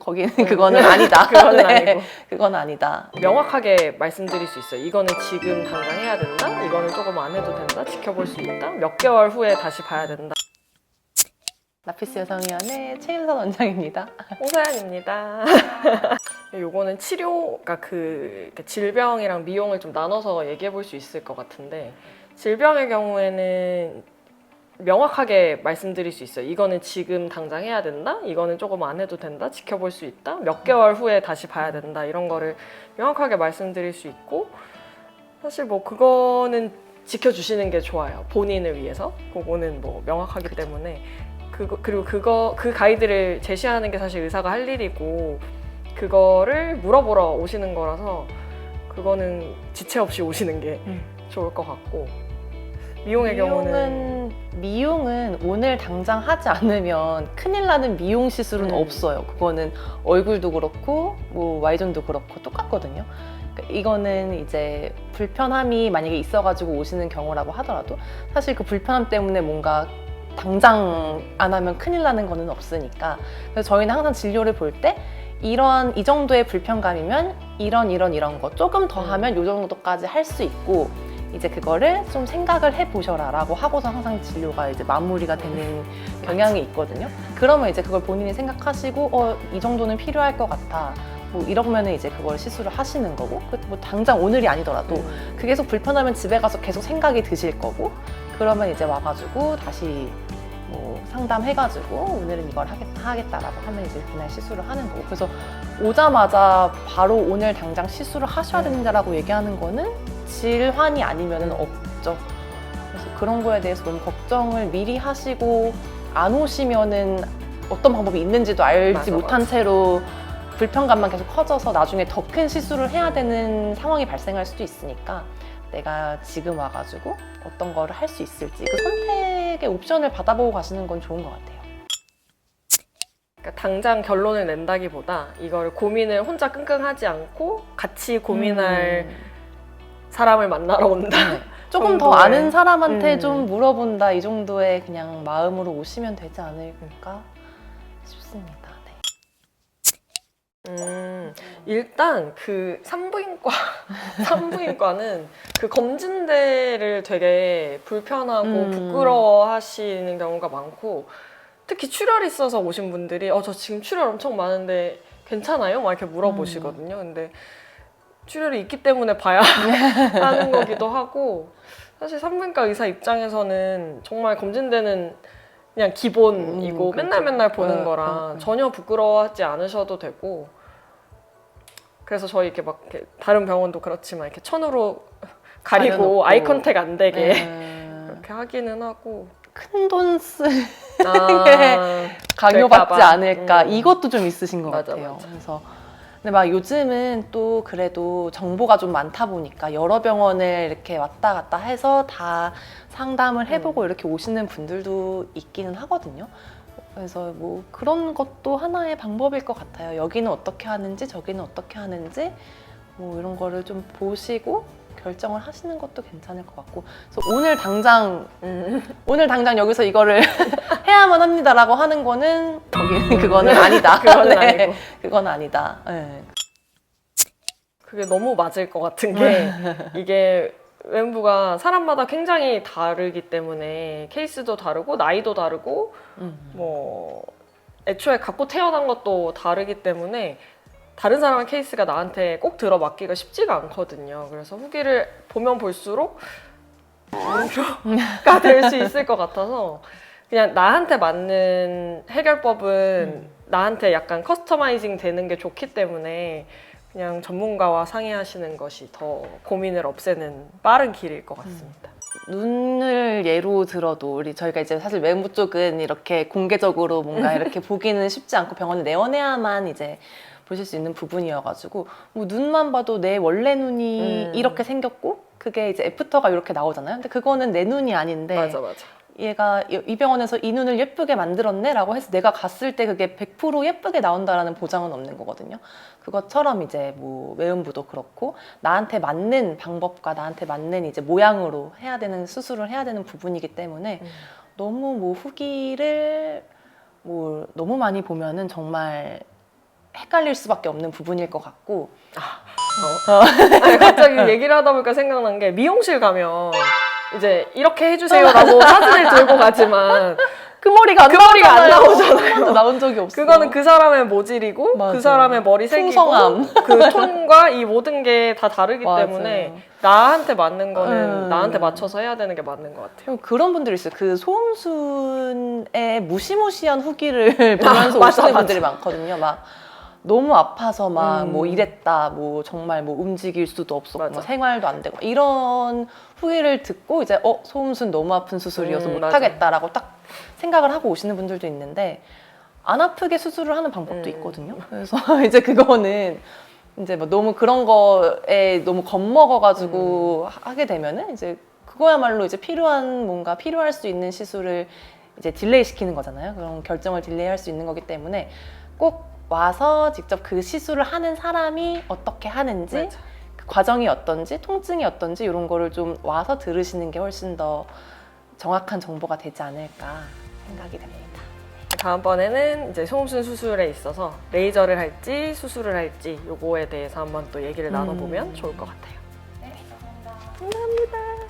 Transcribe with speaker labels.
Speaker 1: 거기는 그거는 아니다.
Speaker 2: 그거는
Speaker 1: 네,
Speaker 2: 아니고.
Speaker 1: 그건 아니다.
Speaker 2: 명확하게 말씀드릴 수 있어요. 이거는 지금 당장 해야 된다. 이거는 조금 안 해도 된다. 지켜볼 수 있다. 몇 개월 후에 다시 봐야 된다.
Speaker 1: 라피스 여성위원회 최윤선 원장입니다.
Speaker 2: 홍서연입니다. 요거는 치료가 질병이랑 미용을 좀 나눠서 얘기해 볼 수 있을 것 같은데, 질병의 경우에는 명확하게 말씀드릴 수 있어요. 이거는 지금 당장 해야 된다. 이거는 조금 안 해도 된다. 지켜볼 수 있다. 몇 개월 후에 다시 봐야 된다. 이런 거를 명확하게 말씀드릴 수 있고, 사실 뭐 그거는 지켜주시는 게 좋아요. 본인을 위해서. 그거는 뭐 명확하기 때문에. 그리고 그 가이드를 제시하는 게 사실 의사가 할 일이고, 그거를 물어보러 오시는 거라서 그거는 지체 없이 오시는 게 좋을 것 같고,
Speaker 1: 미용은 오늘 당장 하지 않으면 큰일 나는 미용 시술은 없어요. 그거는 얼굴도 그렇고 뭐 Y존도 그렇고 똑같거든요. 그러니까 이거는 이제 불편함이 만약에 있어가지고 오시는 경우라고 하더라도 사실 그 불편함 때문에 뭔가 당장 안 하면 큰일 나는 거는 없으니까. 그래서 저희는 항상 진료를 볼 때 이 정도의 불편감이면 이런 거 조금 더 하면 이 정도까지 할 수 있고, 이제 그거를 좀 생각을 해보셔라 라고 하고서 항상 진료가 이제 마무리가 되는 경향이 있거든요. 그러면 이제 그걸 본인이 생각하시고 이 정도는 필요할 것 같아, 뭐 이러면은 이제 그걸 시술을 하시는 거고, 뭐 당장 오늘이 아니더라도 그게 계속 불편하면 집에 가서 계속 생각이 드실 거고, 그러면 이제 와가지고 다시 뭐 상담해가지고 오늘은 이걸 하겠다라고 하면 이제 그날 시술을 하는 거고. 그래서 오자마자 바로 오늘 당장 시술을 하셔야 된다라고 얘기하는 거는 질환이 아니면은 없죠. 그래서 그런 거에 대해서 너무 걱정을 미리 하시고 안 오시면은 어떤 방법이 있는지도 알지 못한 채로 불편감만 계속 커져서 나중에 더 큰 시술을 해야 되는 상황이 발생할 수도 있으니까, 내가 지금 와가지고 어떤 거를 할 수 있을지 그 선택의 옵션을 받아보고 가시는 건 좋은 것 같아요.
Speaker 2: 그러니까 당장 결론을 낸다기보다 이걸 고민을 혼자 끙끙하지 않고 같이 고민할 사람을 만나러 온다.
Speaker 1: 조금 더 아는 사람한테 좀 물어본다, 이 정도의 그냥 마음으로 오시면 되지 않을까 싶습니다.
Speaker 2: 일단 그 산부인과는 그 검진대를 되게 불편하고 부끄러워 하시는 경우가 많고, 특히 출혈이 있어서 오신 분들이 저 지금 출혈 엄청 많은데 괜찮아요? 막 이렇게 물어보시거든요. 근데 출혈이 있기 때문에 봐야 하는 거기도 하고, 사실 산부인과 의사 입장에서는 정말 검진대는 그냥 기본이고 맨날 보는 거라 전혀 부끄러워하지 않으셔도 되고, 그래서 저희 이렇게 막 다른 병원도 그렇지만 이렇게 천으로 가리고 아이 컨택 안 되게 그렇게 하기는 하고,
Speaker 1: 큰 돈 쓸 강요받지 않을까, 이것도 좀 있으신 것 같아요.
Speaker 2: 맞아.
Speaker 1: 그래서 근데 막 요즘은 또 그래도 정보가 좀 많다 보니까 여러 병원을 이렇게 왔다 갔다 해서 다 상담을 해보고 이렇게 오시는 분들도 있기는 하거든요. 그래서 뭐 그런 것도 하나의 방법일 것 같아요. 여기는 어떻게 하는지 저기는 어떻게 하는지 뭐 이런 거를 좀 보시고 결정을 하시는 것도 괜찮을 것 같고. 그래서 오늘 당장 여기서 이거를 해야만 합니다라고 하는 거는 그거는 아니다.
Speaker 2: 그거는 아니고.
Speaker 1: 그건 아니다. 네.
Speaker 2: 그게 너무 맞을 것 같은 게, 이게 외음부가 사람마다 굉장히 다르기 때문에 케이스도 다르고 나이도 다르고 뭐 애초에 갖고 태어난 것도 다르기 때문에 다른 사람의 케이스가 나한테 꼭 들어 맞기가 쉽지가 않거든요. 그래서 후기를 보면 볼수록 물음표가 될 수 있을 것 같아서, 그냥 나한테 맞는 해결법은 나한테 약간 커스터마이징 되는 게 좋기 때문에 그냥 전문가와 상의하시는 것이 더 고민을 없애는 빠른 길일 것 같습니다.
Speaker 1: 눈을 예로 들어도 저희가 이제 사실 외음부 쪽은 이렇게 공개적으로 뭔가 이렇게 보기는 쉽지 않고 병원에 내원해야만 이제 보실 수 있는 부분이어가지고, 뭐 눈만 봐도 내 원래 눈이 이렇게 생겼고 그게 이제 애프터가 이렇게 나오잖아요. 근데 그거는 내 눈이 아닌데
Speaker 2: 맞아.
Speaker 1: 얘가 이 병원에서 이 눈을 예쁘게 만들었네 라고 해서 내가 갔을 때 그게 100% 예쁘게 나온다라는 보장은 없는 거거든요. 그것처럼 이제 뭐 외음부도 그렇고 나한테 맞는 방법과 나한테 맞는 이제 모양으로 해야 되는 수술을 해야 되는 부분이기 때문에 너무 뭐 후기를 뭐 너무 많이 보면은 정말 헷갈릴 수밖에 없는 부분일 것 같고.
Speaker 2: 아니, 갑자기 얘기를 하다 보니까 생각난 게 미용실 가면 이제 이렇게 해주세요라고 사진을 들고 가지만
Speaker 1: 그 머리가 안
Speaker 2: 안 나오잖아요.
Speaker 1: 한 번도 나온 적이 없어.
Speaker 2: 그거는 그 사람의 모질이고
Speaker 1: 맞아.
Speaker 2: 그 사람의 머리 색이고
Speaker 1: 풍성함.
Speaker 2: 그 톤과 이 모든 게 다 다르기
Speaker 1: 맞아요.
Speaker 2: 때문에 나한테 맞는 거는 나한테 맞춰서 해야 되는 게 맞는 것 같아요.
Speaker 1: 그런 분들이 있어요. 그 소음순의 무시무시한 후기를 보면서
Speaker 2: 맞아,
Speaker 1: 오시는
Speaker 2: 맞아.
Speaker 1: 분들이 많거든요. 막 너무 아파서 막 뭐
Speaker 2: 음.
Speaker 1: 이랬다, 뭐 정말 뭐 움직일 수도 없었고
Speaker 2: 맞아.
Speaker 1: 뭐 생활도 안 되고 이런 후기를 듣고 이제 소음순 너무 아픈 수술이어서 못
Speaker 2: 맞아.
Speaker 1: 하겠다라고 딱 생각을 하고 오시는 분들도 있는데 안 아프게 수술을 하는 방법도 있거든요. 그래서 이제 그거는 이제 뭐 너무 그런 거에 너무 겁먹어가지고 하게 되면은 이제 그거야말로 이제 필요할 수 있는 시술을 이제 딜레이 시키는 거잖아요. 그런 결정을 딜레이 할 수 있는 거기 때문에 꼭 와서 직접 그 시술을 하는 사람이 어떻게 하는지,
Speaker 2: 맞아.
Speaker 1: 그 과정이 어떤지, 통증이 어떤지 이런 거를 좀 와서 들으시는 게 훨씬 더 정확한 정보가 되지 않을까 생각이 됩니다.
Speaker 2: 다음번에는 이제 소음순 수술에 있어서 레이저를 할지 수술을 할지 요거에 대해서 한번 또 얘기를 나눠보면 좋을 것 같아요.
Speaker 3: 네, 감사합니다.
Speaker 2: 감사합니다.